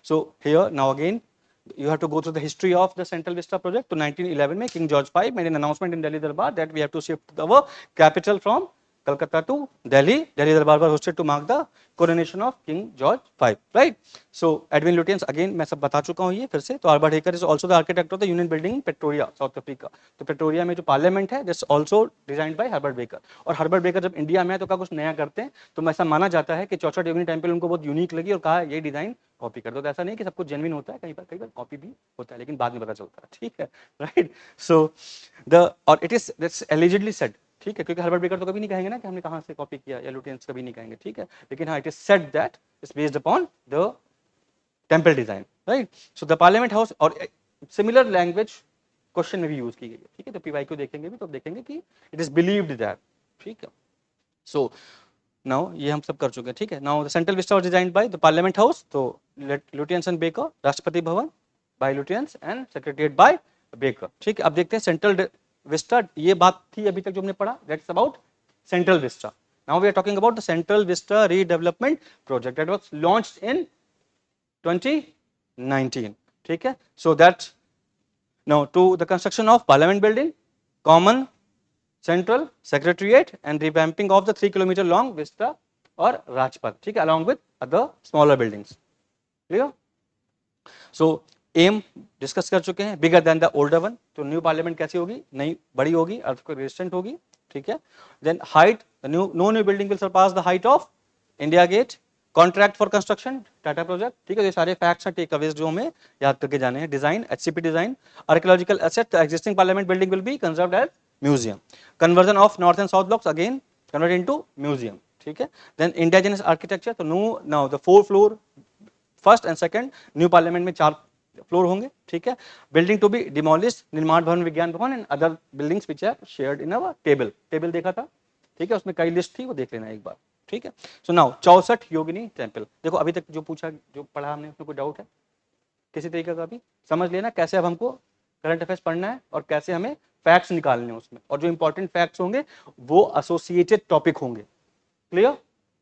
So here now again you have to go through the history of the Central Vista project. तो 1911 में King George V made an announcement in Delhi Darbar that we have to shift our capital from Calcutta to Delhi. Delhi Darbar was hosted to mark the coronation of King George V, right? So Edwin Lutyens, again मैं सब बता चुका हूँ ये फिर से. तो Herbert Hacker is also the architect of the Union Building in Pretoria, South Africa. तो Pretoria में जो पार्लियामेंट है that's also designed by Herbert Baker. और Herbert Baker जब इंडिया में है तो क्या कुछ नया करते हैं, तो ऐसा माना जाता है कि चौसठ योगिनी टेम्पल उनको बहुत यूनिक लगी और कहा ये डिजाइन कॉपी कर दो. तो ऐसा नहीं कि सब कुछ जेन्युइन होता है, कई बार कॉपी भी होता है, लेकिन बाद में पता चलता है. ठीक है, राइट. सो द और it is that's allegedly said. ठीक है, क्योंकि हर्बर्ट बेकर तो कभी नहीं कहेंगे ना कि हमने कहां से कॉपी किया, या लुटियंस कभी नहीं कहेंगे. ठीक है, लेकिन हाँ it is said that it's based upon the temple design, right. So the parliament house और सिमिलर लैंग्वेज क्वेश्चन में भी यूज की गई है. ठीक है, तो पीवाई को देखेंगे भी तो देखेंगे कि इट इज बिलीव्ड दैट. ठीक है, सो नाउ ये हम सब कर चुके हैं. ठीक है, now the Central Vista was designed by the parliament house. तो Lutyens and Baker, Rashtrapati Bhavan by Lutyens and secretariat by Baker. ठीक है, अब देखते हैं सेंट्रल विस्टा. ये बात थी अभी तक जो हमने पढ़ा, that's about Central Vista. Now we are talking about the Central Vista redevelopment project that was launched in 2019. ठीक है, so that now to the construction of parliament building, common Central Secretariat and revamping of the 3 kilometer long Vista or Rajpath. ठीक है, along with other smaller buildings. Clear? So aim discuss कर चुके हैं. Bigger than the older one. तो new parliament कैसी होगी? नई बड़ी होगी, earthquake resistant होगी. ठीक है. Then height, no new building will surpass the height of India Gate. Contract for construction, Tata project. ठीक है, ये सारे फैक्ट्स हैं, टेक अवेज जो हमें याद करके जाने हैं. Design HCP design. Archaeological asset, existing parliament building will be conserved as museum. Conversion of north and south blocks again converted into museum. ठीक है, then indigenous architecture. तो now the 4 floor first and second new parliament में 4 floor होंगे. ठीक है, building to be demolished, निर्माण भवन, विज्ञान भवन and other buildings which are shared in our table देखा था. ठीक है, उसमें कई लिस्ट थी, वो देख लेना एक बार. ठीक है, सो नाउ 64 योगिनी टेम्पल. देखो अभी तक जो पूछा, जो पढ़ा हमने, उसमें कोई डाउट है किसी तरीके का? भी समझ लेना कैसे अब हमको करंट अफेयर्स पढ़ना है और कैसे हमें फैक्ट्स निकालने हैं उसमें, और जो इंपॉर्टेंट फैक्ट्स होंगे वो एसोसिएटेड टॉपिक होंगे. क्लियर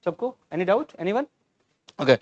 सबको? Any doubt, anyone? ओके.